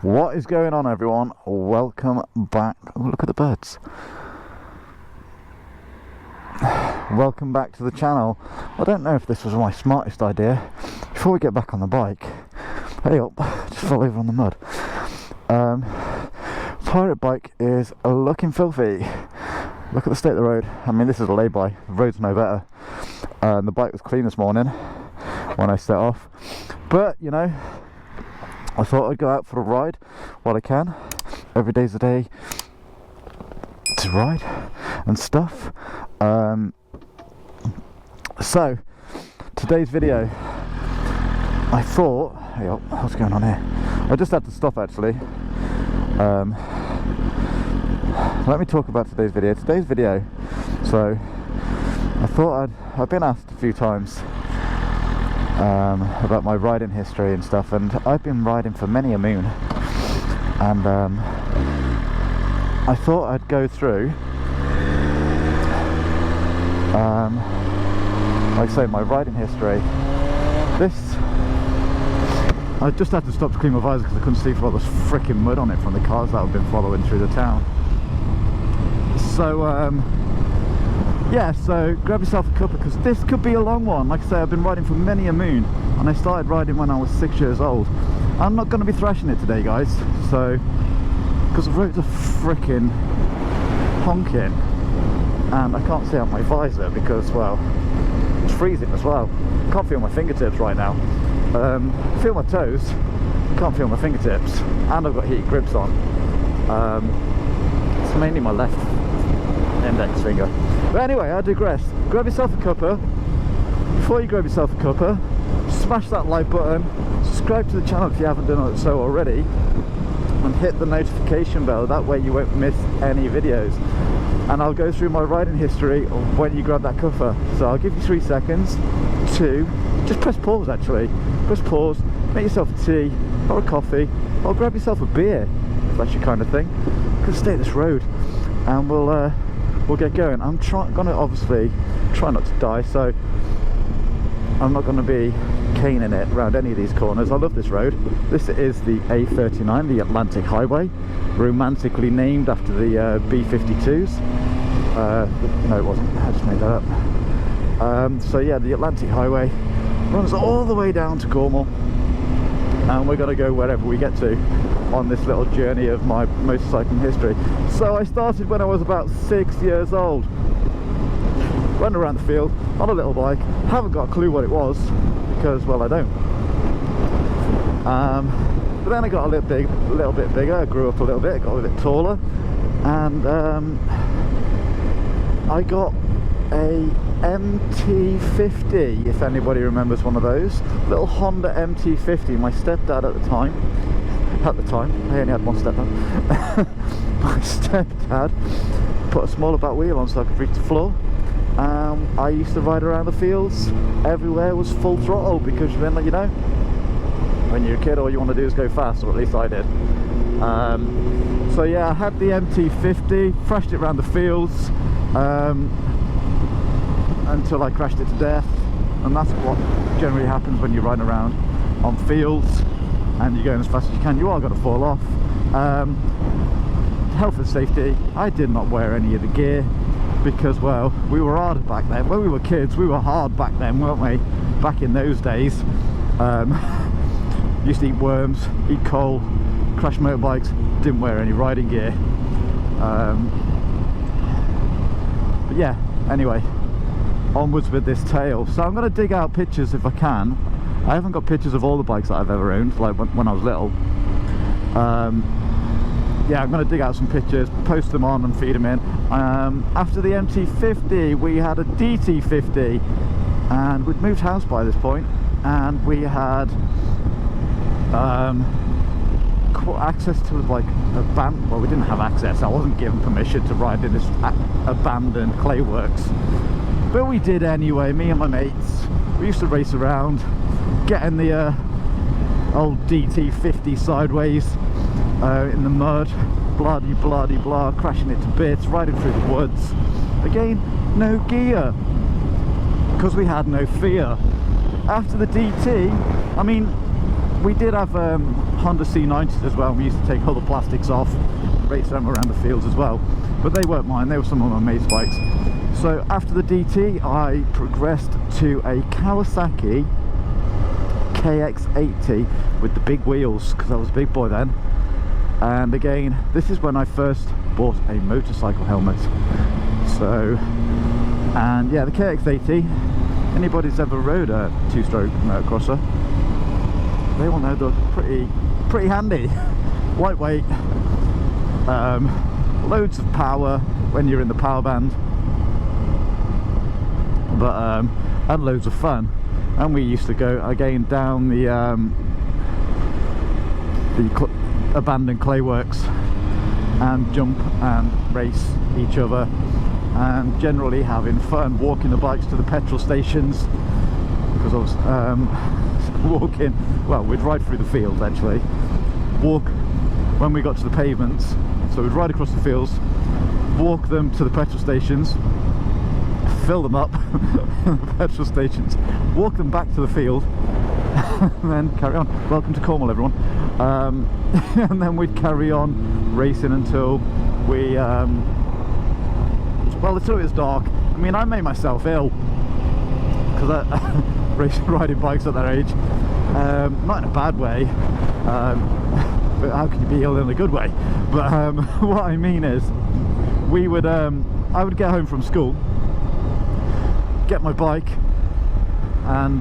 What is going on, everyone? Welcome back. Oh, look at the birds. Welcome back to the channel. I don't know if this was my smartest idea. Before we get back on the bike, hey up, just fell over on the mud. Pirate bike is looking filthy. Look at the state of the road. I mean, this is a lay-by. The road's no better. The bike was clean this morning when I set off, but you know, I thought I'd go out for a ride while I can. Every day's a day to ride and stuff. So today's video, I thought, hey up, what's going on here? I just had to stop actually. Let me talk about today's video. So I thought I've been asked a few times about my riding history and stuff, and I've been riding for many a moon, and I thought I'd go through like I say, my riding history. I just had to stop to clean my visor because I couldn't see for all this freaking mud on it from the cars that I've been following through the town. So yeah, so grab yourself a cuppa because this could be a long one. Like I say, I've been riding for many a moon, and I started riding when I was 6 years old. I'm not going to be thrashing it today, guys, so because the roads are freaking honking, and I can't see out my visor because, well, it's freezing as well. Can't feel my fingertips right now. Feel my toes, can't feel my fingertips, and I've got heated grips on. It's mainly my left index finger. But anyway, I digress. Grab yourself a cuppa. Before you grab yourself a cuppa, smash that like button, subscribe to the channel if you haven't done so already, and hit the notification bell. That way you won't miss any videos. And I'll go through my riding history when you grab that cuppa. So I'll give you 3 seconds to just press pause. Actually, press pause, make yourself a tea or a coffee, or grab yourself a beer if that's your kind of thing. Because stay this road, and we'll get going. I'm gonna obviously try not to die, so I'm not going to be caning it around any of these corners. I love this road. This is the A39, the Atlantic Highway, romantically named after the B-52s. No, it wasn't. I just made that up. So yeah, the Atlantic Highway runs all the way down to Cornwall, and we're going to go wherever we get to on this little journey of my motorcycling history. So I started when I was about 6 years old. Running around the field on a little bike. Haven't got a clue what it was because, well, I don't. But then I got a little bit bigger. I grew up a little bit, got a bit taller, and I got a MT50, if anybody remembers one of those. Little Honda MT50. My stepdad at the time, I only had one stepdad. My stepdad put a smaller back wheel on so I could reach the floor. I used to ride around the fields. Everywhere was full throttle because then, you know, when you're a kid all you want to do is go fast, or at least I did. So yeah, I had the MT50, thrashed it around the fields until I crashed it to death. And that's what generally happens when you're riding around on fields and you're going as fast as you can. You are going to fall off. Health and safety, I did not wear any of the gear because, well, we were hard back then. When we were kids, we were hard back then, weren't we? Back in those days. Used to eat worms, eat coal, crash motorbikes, didn't wear any riding gear. But yeah, anyway, onwards with this tale. So I'm going to dig out pictures if I can. I haven't got pictures of all the bikes that I've ever owned, like when I was little. Yeah, I'm going to dig out some pictures, post them on and feed them in. After the MT50, we had a DT50, and we'd moved house by this point, and we had access to like a band. Well, we didn't have access. I wasn't given permission to ride in this abandoned clayworks, but we did anyway. Me and my mates, we used to race around, getting the old DT50 sideways in the mud, blah de blah de blah, crashing it to bits, riding through the woods. Again, no gear because we had no fear. After the DT, I mean, we did have Honda C90s as well. We used to take all the plastics off, race them around the fields as well. But they weren't mine, they were some of my mates' bikes. So after the DT, I progressed to a Kawasaki Kx80 with the big wheels, because I was a big boy then. And again, this is when I first bought a motorcycle helmet. So, and yeah, the Kx80, anybody's ever rode a two-stroke motocrosser, they will know they're pretty handy. Lightweight, loads of power when you're in the power band, but and loads of fun. And we used to go again down the abandoned clay works and jump and race each other, and generally having fun walking the bikes to the petrol stations, because I was walking, well, we'd ride through the fields actually, walk when we got to the pavements, so we'd ride across the fields, walk them to the petrol stations, fill them up at the petrol stations, walk them back to the field, and then carry on. Welcome to Cornwall, everyone. And then we'd carry on racing until we well, until it was dark. I mean, I made myself ill because I riding bikes at that age, not in a bad way, but how can you be ill in a good way? But what I mean is, we would I would get home from school, get my bike, and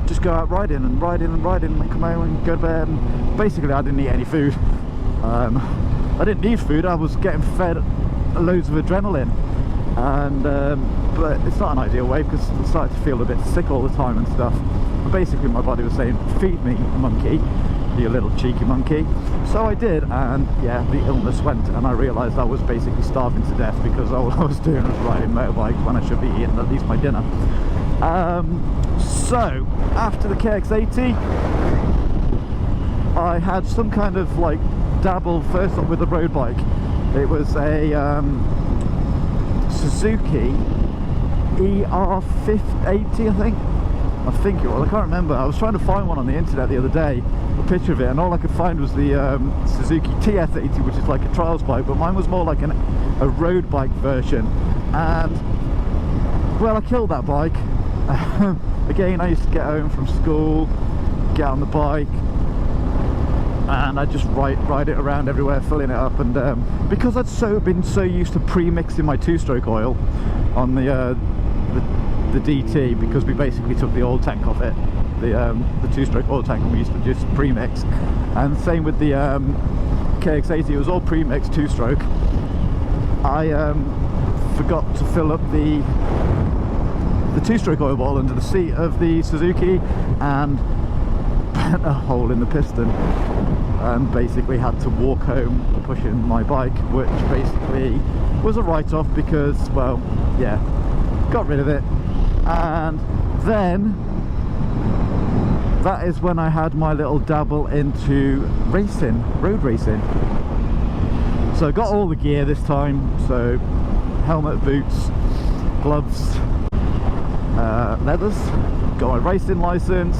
just go out riding and come home and go to bed. And basically I didn't eat any food. I didn't need food, I was getting fed loads of adrenaline, and but it's not an ideal way, because I started to feel a bit sick all the time and stuff. But basically my body was saying, feed me, monkey, you little cheeky monkey. So I did, and yeah, the illness went, and I realised I was basically starving to death, because all I was doing was riding motorbikes when I should be eating at least my dinner. So after the Kx80, I had some kind of like dabble first up with a road bike. It was a Suzuki ER80, I think it was. I can't remember. I was trying to find one on the internet the other day, a picture of it, and all I could find was the Suzuki TS80, which is like a trials bike, but mine was more like a road bike version. And well, I killed that bike. Again, I used to get home from school, get on the bike, and I just ride it around everywhere, filling it up. And because I'd been so used to pre-mixing my two-stroke oil on the DT, because we basically took the oil tank off it, the two-stroke oil tank, and we used to just pre-mix. And same with the Kx80, it was all pre-mixed two-stroke. I forgot to fill up the two-stroke oil bottle under the seat of the Suzuki and burnt a hole in the piston, and basically had to walk home pushing my bike, which basically was a write-off, because, well, yeah, got rid of it. And then that is when I had my little dabble into racing, road racing. So I got all the gear this time, so helmet, boots, gloves, leathers, got my racing license,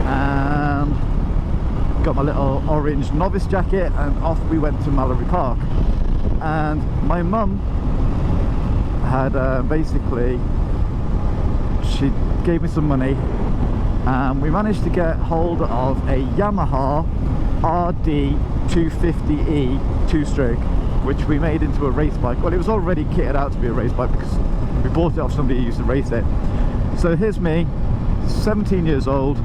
and got my little orange novice jacket, and off we went to Mallory Park. And my mum had basically, she gave me some money, and we managed to get hold of a Yamaha RD250E two-stroke, which we made into a race bike. Well, it was already kitted out to be a race bike, because we bought it off somebody who used to race it. So here's me, 17 years old.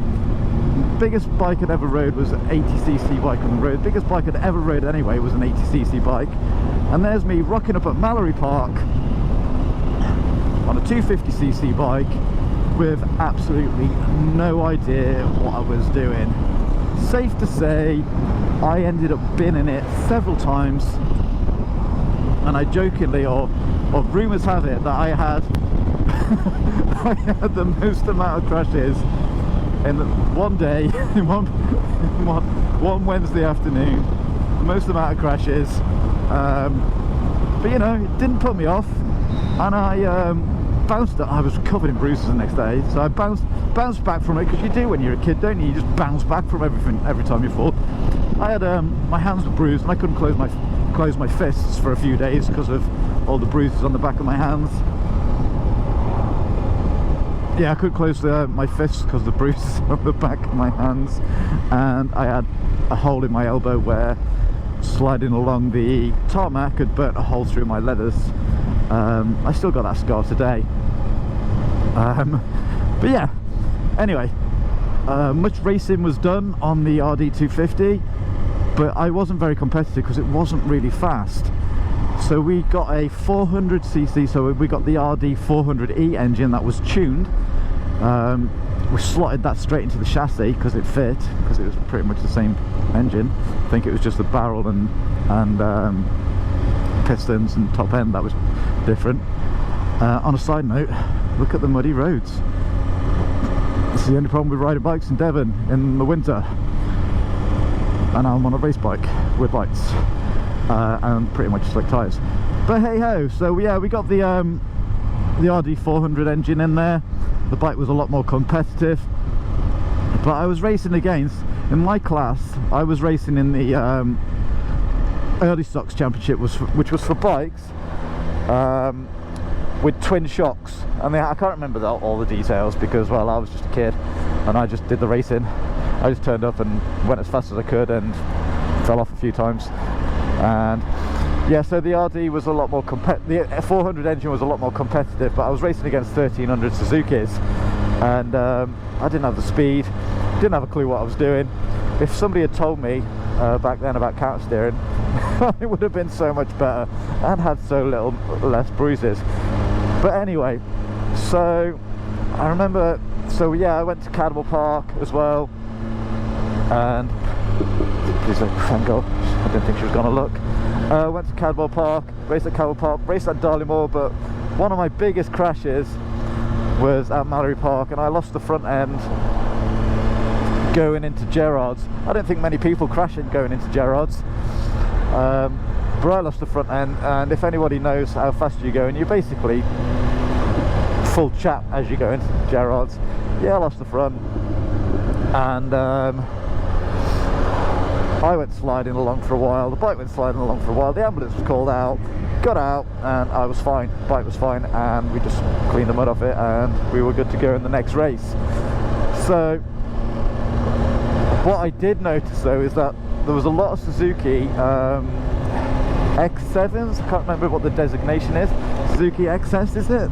Biggest bike I'd ever rode was an 80cc bike on the road. Biggest bike I'd ever rode anyway was an 80cc bike. And there's me rocking up at Mallory Park on a 250cc bike with absolutely no idea what I was doing. Safe to say, I ended up binning it several times, and I jokingly, or rumours have it, that I had I had the most amount of crashes in one day, in one Wednesday afternoon, the most amount of crashes. But you know, it didn't put me off, and I bounced. I was covered in bruises the next day, so I bounced back from it, because you do when you're a kid, don't you? You just bounce back from everything every time you fall. I had my hands were bruised, and I couldn't close my fists for a few days because of all the bruises on the back of my hands. Yeah, I couldn't close my fists because of the bruises on the back of my hands, and I had a hole in my elbow where sliding along the tarmac had burnt a hole through my leathers. I still got that scar today. But yeah, anyway, much racing was done on the RD250, but I wasn't very competitive because it wasn't really fast. So we got a 400cc, so we got the RD400E engine that was tuned. We slotted that straight into the chassis because it fit, because it was pretty much the same engine. I think it was just the barrel and pistons and top end that was different. On a side note, look at the muddy roads. This is the only problem with riding bikes in Devon in the winter. And I'm on a race bike with lights and pretty much slick tyres. But hey ho, so yeah, we got the RD400 engine in there. The bike was a lot more competitive, but I was racing against, in my class, I was racing in the early stocks championship, which was for bikes with twin shocks. I mean, I can't remember all the details because, well, I was just a kid and I just did the racing. I just turned up and went as fast as I could and fell off a few times. And yeah, so the RD was a lot more the 400 engine was a lot more competitive, but I was racing against 1300 Suzukis, and I didn't have the speed, didn't have a clue what I was doing. If somebody had told me back then about counter steering, it would have been so much better and had so less bruises. But anyway, so I remember, so yeah, I went to Cadwell Park as well, and please thank God, I didn't think she was going to look. Went to Cadwell Park, raced at Cadwell Park, raced at Darley-Moor, but one of my biggest crashes was at Mallory Park, and I lost the front end going into Gerrard's. I don't think many people crash in going into Gerrard's, but I lost the front end, and if anybody knows how fast you're going, you're basically full chat as you go into Gerrard's. Yeah, I lost the front, and I went sliding along for a while, the bike went sliding along for a while, the ambulance was called out, got out, and I was fine, the bike was fine, and we just cleaned the mud off it and we were good to go in the next race. So what I did notice though is that there was a lot of Suzuki X7s, I can't remember what the designation is, Suzuki XS is it?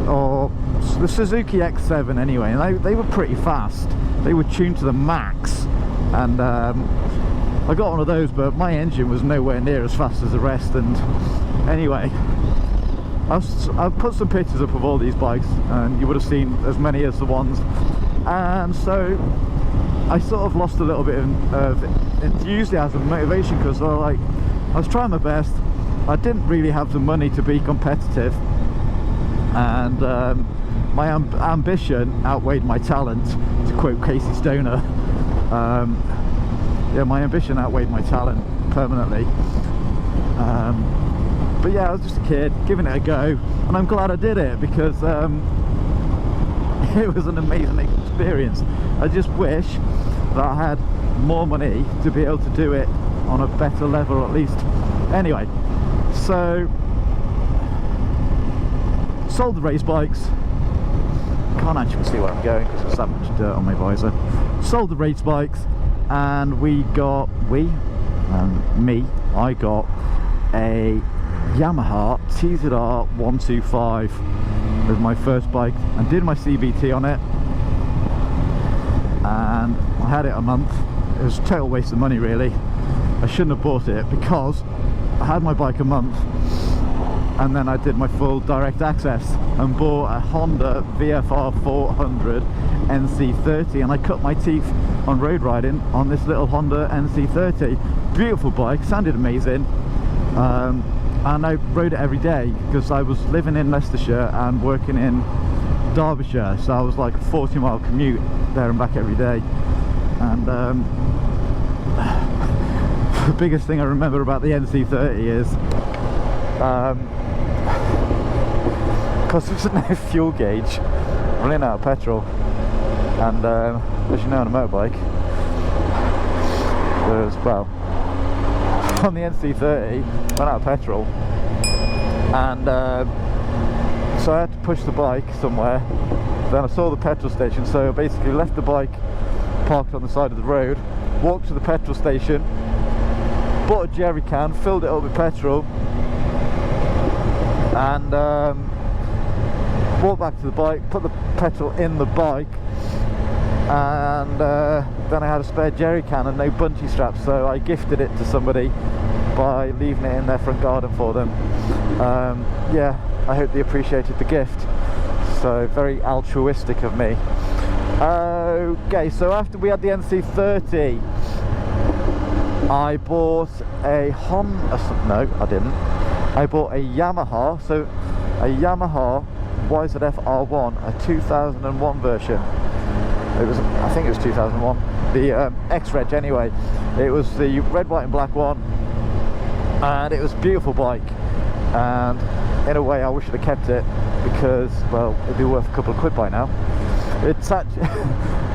Or the Suzuki X7 anyway, and they were pretty fast. They were tuned to the max, and I got one of those, but my engine was nowhere near as fast as the rest. And anyway, I've put some pictures up of all these bikes, and you would have seen as many as the ones. And so I sort of lost a little bit of enthusiasm and motivation, because I was trying my best. I didn't really have the money to be competitive, and my ambition outweighed my talent, to quote Casey Stoner. Yeah, my ambition outweighed my talent permanently. But yeah, I was just a kid giving it a go, and I'm glad I did it, because it was an amazing experience. I just wish that I had more money to be able to do it on a better level at least. Anyway, so sold the race bikes. Can't actually see where I'm going because there's that much dirt on my visor. Sold the race bikes, and I got a Yamaha TZR 125 with my first bike, and did my CVT on it, and I had it a month. It was a total waste of money really. I shouldn't have bought it, because I had my bike a month, and then I did my full direct access and bought a Honda VFR 400 NC30, and I cut my teeth on road riding on this little Honda NC30. Beautiful bike, sounded amazing, and I rode it every day because I was living in Leicestershire and working in Derbyshire, so I was like a 40-mile commute there and back every day. And the biggest thing I remember about the NC30 is because there was no fuel gauge, running out of petrol. And as you know, on a motorbike, there's, well, on the NC30, ran out of petrol, and so I had to push the bike somewhere. Then I saw the petrol station, so I basically left the bike parked on the side of the road, walked to the petrol station, bought a jerry can, filled it up with petrol, and walked back to the bike, put the petrol in the bike, and then I had a spare jerry can and no bungee straps, so I gifted it to somebody by leaving it in their front garden for them. Yeah, I hope they appreciated the gift. So very altruistic of me. Okay, so after we had the NC30, I bought a no, I didn't. I bought a Yamaha, so a Yamaha YZF R1, a 2001 version. It was, I think it was 2001. The X-Reg anyway. It was the red, white and black one, and it was a beautiful bike. And in a way, I wish I'd have kept it, because, well, it'd be worth a couple of quid by now. It's actually,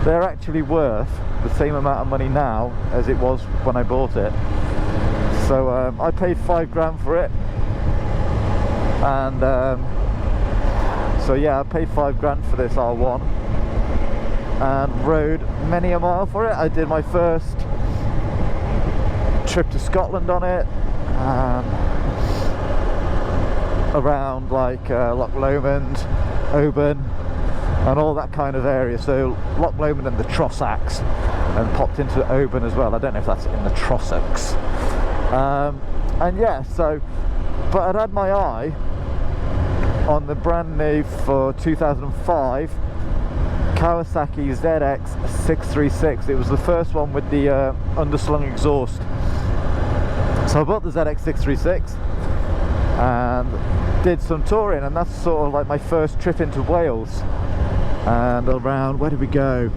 they're actually worth the same amount of money now as it was when I bought it. So I paid £5 for it, and so yeah, I paid £5 for this R1 and rode many a mile for it. I did my first trip to Scotland on it, around like Loch Lomond, Oban and all that kind of area. So Loch Lomond and the Trossachs, and popped into Oban as well. I don't know if that's in the Trossachs. And yeah, so, but I'd had my eye on the brand new for 2005 Kawasaki Zx 636. It was the first one with the underslung exhaust. So I bought the ZX 636 and did some touring, and that's sort of like my first trip into Wales. And around, where did we go?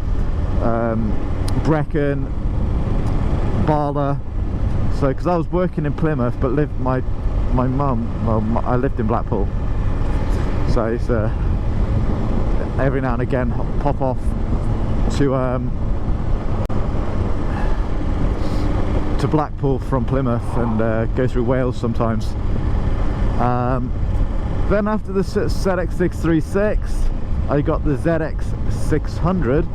Brecon, Bala. So, because I was working in Plymouth, but lived my mum, well, I lived in Blackpool. So I used to every now and again pop off to Blackpool from Plymouth and go through Wales sometimes. Then after the ZX 636, I got the ZX 600,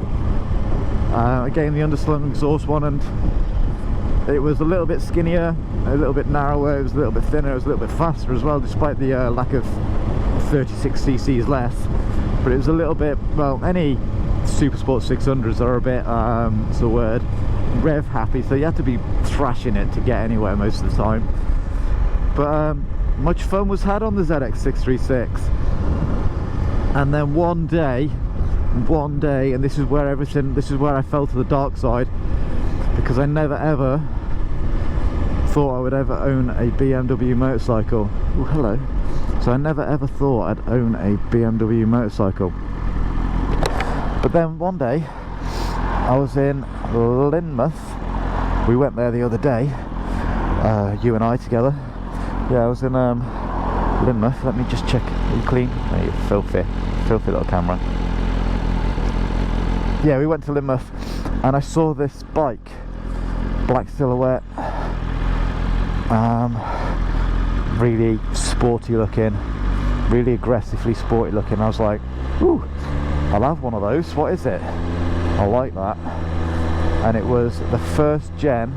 again the underslung exhaust one, and it was a little bit skinnier, a little bit narrower, it was a little bit thinner, it was a little bit faster as well, despite the lack of 36 cc's less. But it was a little bit, well, any Supersport 600s are a bit, what's the word, rev happy, so you have to be thrashing it to get anywhere most of the time. But much fun was had on the ZX 636. And then one day, and this is where I fell to the dark side, because I never ever thought I would ever own a BMW motorcycle. Oh, hello. So I never ever thought I'd own a BMW motorcycle. But then one day, I was in Lynmouth. We went there the other day, you and I together. Yeah, I was in Lynmouth. Let me just check. Are you clean? Oh, you filthy little camera. Yeah, we went to Lynmouth, and I saw this bike, black silhouette, really sporty looking, really aggressively sporty looking. I was like, ooh, I'll have one of those. What is it? I like that. And it was the first gen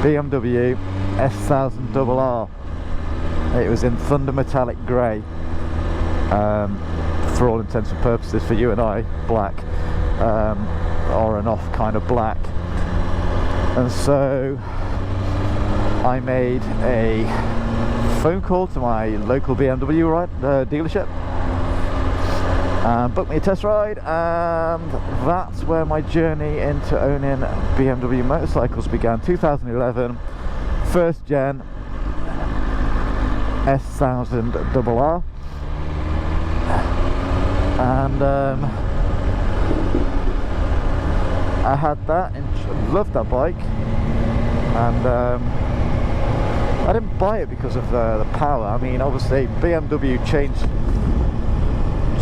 BMW S1000RR. It was in Thunder Metallic Grey, for all intents and purposes, for you and I, black, or an off kind of black. And so I made a phone call to my local BMW dealership and booked me a test ride, and that's where my journey into owning BMW motorcycles began. 2011, first gen S1000RR, and I had that and loved that bike. And I didn't buy it because of the power. I mean, obviously BMW changed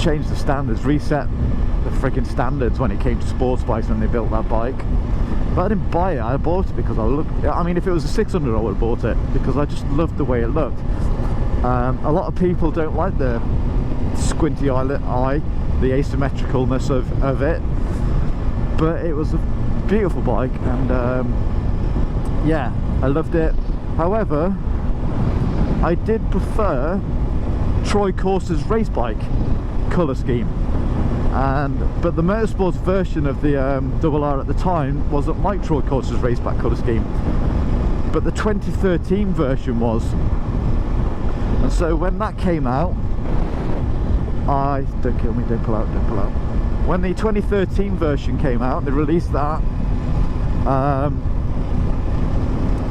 changed the standards, reset the freaking standards when it came to sports bikes when they built that bike. But I didn't buy it, I bought it because I mean, if it was a 600 I would have bought it, because I just loved the way it looked. A lot of people don't like the squinty eye, the asymmetricalness of it, but it was a beautiful bike, and yeah, I loved it. However, I did prefer Troy Corsa's race bike colour scheme, but the motorsports version of the RR at the time wasn't like Troy Corsa's race bike colour scheme, but the 2013 version was. And so when that came out, don't kill me, don't pull out. When the 2013 version came out, they released that,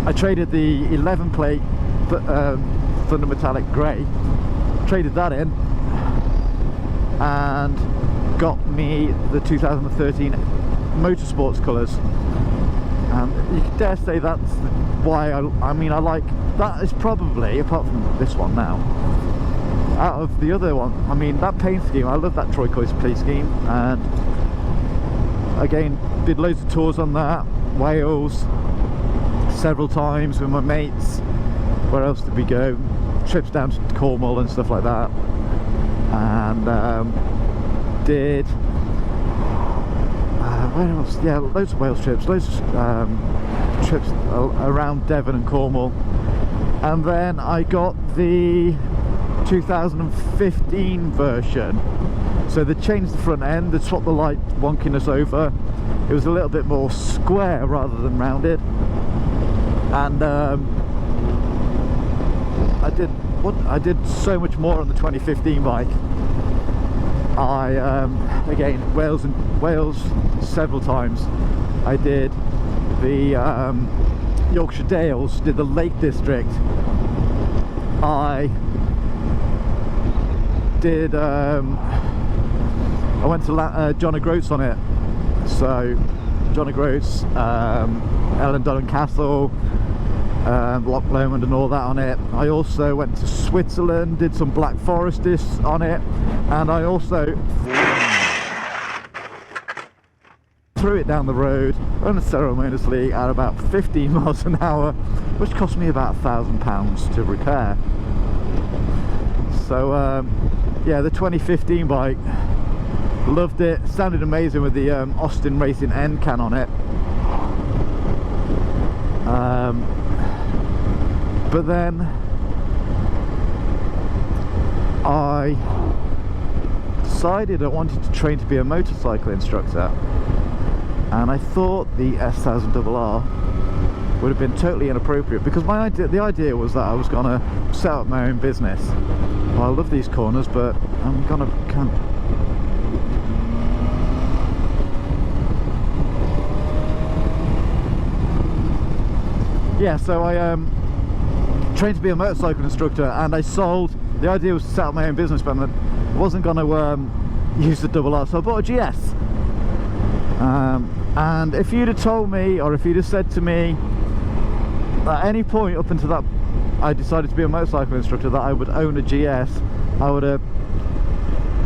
I traded the 11 plate Thunder Metallic Grey, traded that in, and got me the 2013 motorsports colours. And you can dare say that's why I like, that is probably, apart from this one now, out of the other one, I mean, that paint scheme, I love that Troy Corsa paint scheme. And again, did loads of tours on that, Wales several times with my mates. Where else did we go? Trips down to Cornwall and stuff like that. And did where else? Yeah, loads of Wales trips, loads of trips around Devon and Cornwall. And then I got the 2015 version. So they changed the front end, they swapped the light wonkiness over. It was a little bit more square rather than rounded. And I did so much more on the 2015 bike. Again, Wales several times. I did the Yorkshire Dales, did the Lake District. I did I went to John O'Groats on it. So John O'Groats, Ellendon Castle, Loch Lomond and all that on it. I also went to Switzerland, did some Black Forest discs on it, and I also threw it down the road unceremoniously at about 15 miles an hour, which cost me about £1,000 to repair. So yeah, the 2015 bike, loved it, sounded amazing with the Austin Racing end can on it. But then I decided I wanted to train to be a motorcycle instructor, and I thought the S1000RR would have been totally inappropriate, because the idea was that I was gonna set up my own business. Well, I love these corners, but I'm gonna yeah, so I trained to be a motorcycle instructor, and the idea was to set up my own business, but I wasn't going to use the RR, so I bought a GS. And if you'd have told me, or if you'd have said to me at any point up until that I decided to be a motorcycle instructor, that I would own a GS, I would have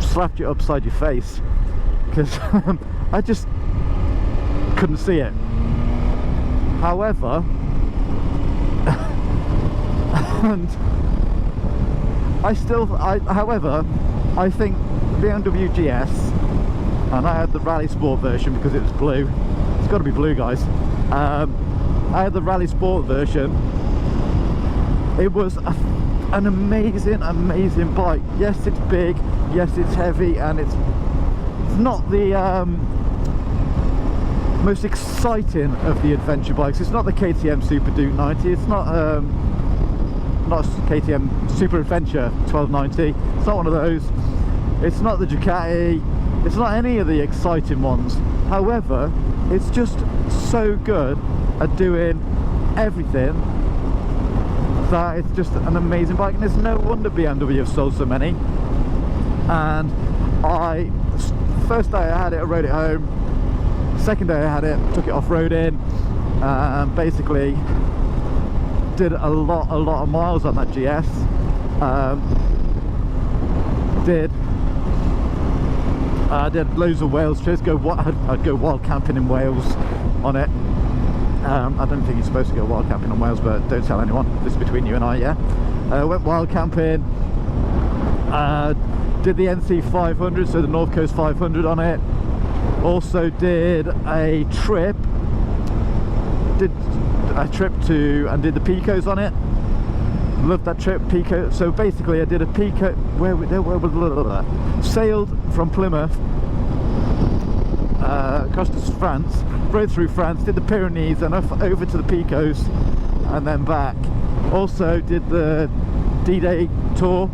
slapped you upside your face, because I just couldn't see it. However, and however, I think BMW GS, and I had the Rally Sport version because it was blue. It's got to be blue, guys. I had the Rally Sport version. It was an amazing bike. Yes, it's big. Yes, it's heavy, and it's not the most exciting of the adventure bikes. It's not the KTM Super Duke 90. It's not KTM Super Adventure 1290. It's not one of those. It's not the Ducati. It's not any of the exciting ones. However, it's just so good at doing everything that it's just an amazing bike, and it's no wonder BMW have sold so many. And first day I had it, I rode it home. Second day I had it, took it off-roading, and basically did a lot of miles on that GS. Did I did loads of Wales trips. I'd go wild camping in Wales on it. I don't think you're supposed to go wild camping in Wales, but don't tell anyone. This is between you and I, yeah. Went wild camping. Did the NC 500, so the North Coast 500 on it. Also did a trip. Did the Picos on it. Loved that trip, Pico. So basically I did a Pico, sailed from Plymouth across to France, rode through France, did the Pyrenees and over to the Picos and then back. Also did the D-Day tour.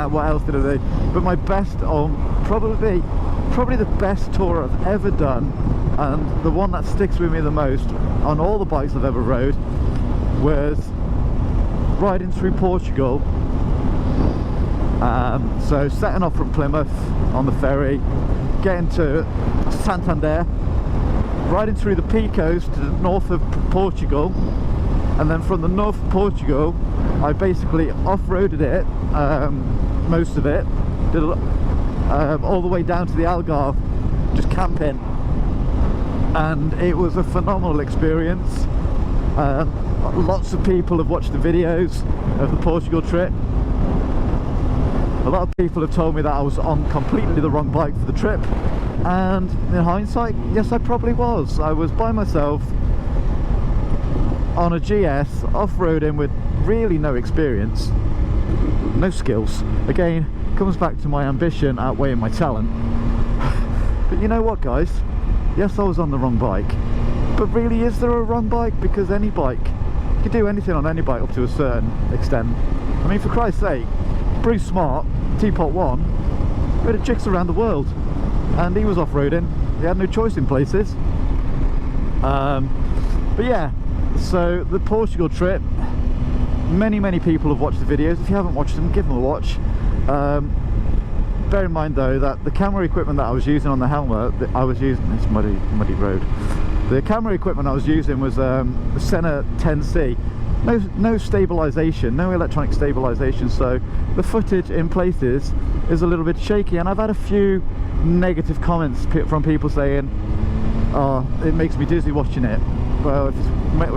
What else did I do? But my best, probably the best tour I've ever done, and the one that sticks with me the most on all the bikes I've ever rode, was riding through Portugal. So setting off from Plymouth on the ferry, getting to Santander, riding through the Picos to the north of Portugal, and then from the north of Portugal I basically off-roaded it, most of it, did all the way down to the Algarve, just camping, and it was a phenomenal experience. Lots of people have watched the videos of the Portugal trip. A lot of people have told me that I was on completely the wrong bike for the trip, and in hindsight, yes, I probably was. I was by myself on a GS, off-roading with really no experience, no skills. Again, comes back to my ambition outweighing my talent. But you know what, guys? Yes, I was on the wrong bike, but really, is there a wrong bike? Because any bike, you can do anything on any bike up to a certain extent. I mean, for Christ's sake, Bruce Smart, Teapot 1, we had chicks around the world, and he was off-roading. He had no choice in places. But yeah, so the Portugal trip, many people have watched the videos. If you haven't watched them, give them a watch. Bear in mind though that the camera equipment that I was using on the helmet, this muddy road, the camera equipment I was using was the Senna 10C. No stabilization, no electronic stabilization, so the footage in places is a little bit shaky, and I've had a few negative comments from people saying, oh, it makes me dizzy watching it. Well,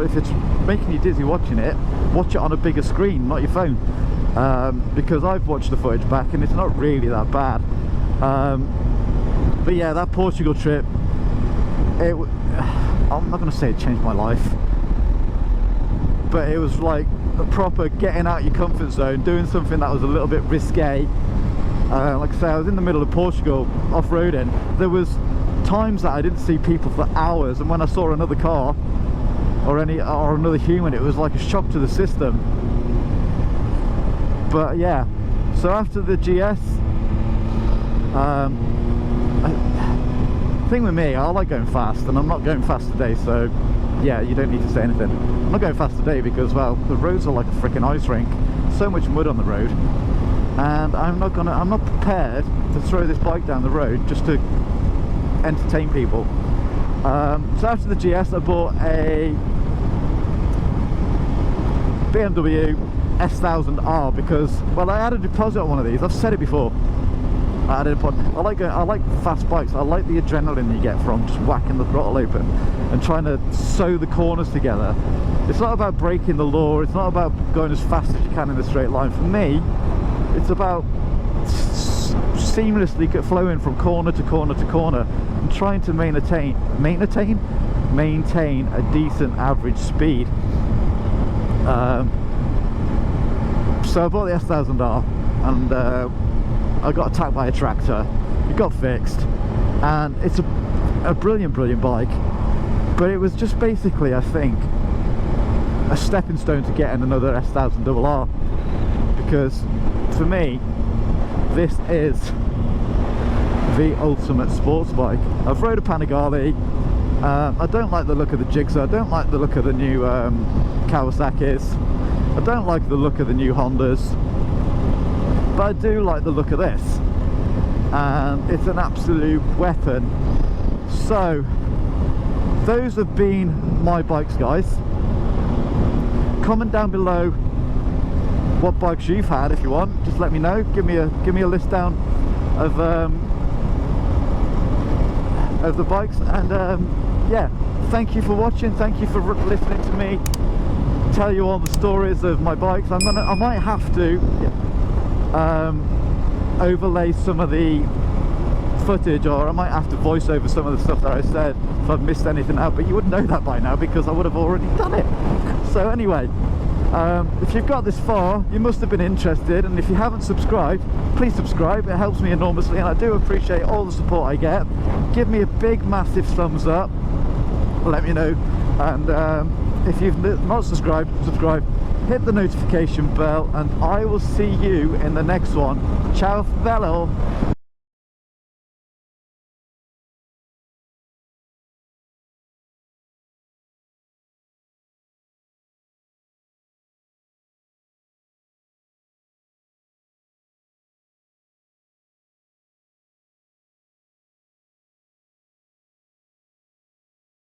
if it's making you dizzy watching it, watch it on a bigger screen, not your phone, because I've watched the footage back and it's not really that bad. But yeah, that Portugal trip, I'm not going to say it changed my life, but it was like a proper getting out your comfort zone, doing something that was a little bit risque. Like I say, I was in the middle of Portugal off-roading. There was times that I didn't see people for hours, and when I saw another car or another human, it was like a shock to the system. But yeah, so after the GS, thing with me, I like going fast, and I'm not going fast today, so yeah, you don't need to say anything. I'm not going fast today because, well, the roads are like a freaking ice rink, so much mud on the road, and I'm not prepared to throw this bike down the road just to entertain people. So after the GS, I bought a BMW S1000R because, well, I had a deposit on one of these. I've said it before. I like fast bikes. I like the adrenaline you get from just whacking the throttle open and trying to sew the corners together. It's not about breaking the law. It's not about going as fast as you can in a straight line. For me, it's about seamlessly flowing from corner to corner to corner and trying to maintain a decent average speed. So I bought the S1000R, and I got attacked by a tractor. It got fixed, and it's a brilliant bike, but it was just basically, I think, a stepping stone to getting another S1000RR, because for me, this is the ultimate sports bike. I've rode a Panigale. I don't like the look of the Jigsaw. I don't like the look of the new Kawasaki's. I don't like the look of the new Hondas, but I do like the look of this, and it's an absolute weapon. So those have been my bikes, guys. Comment down below what bikes you've had. If you want, just let me know. Give me a list down of the bikes. And yeah, thank you for watching, thank you for listening to me tell you all the stories of my bikes. I might have to overlay some of the footage, or I might have to voice over some of the stuff that I said if I've missed anything out, but you wouldn't know that by now because I would have already done it. So anyway, if you've got this far, you must have been interested, and if you haven't subscribed, please subscribe. It helps me enormously, and I do appreciate all the support I get. Give me a big massive thumbs up, let me know, and if you've not subscribed, subscribe, hit the notification bell, and I will see you in the next one. Ciao bello.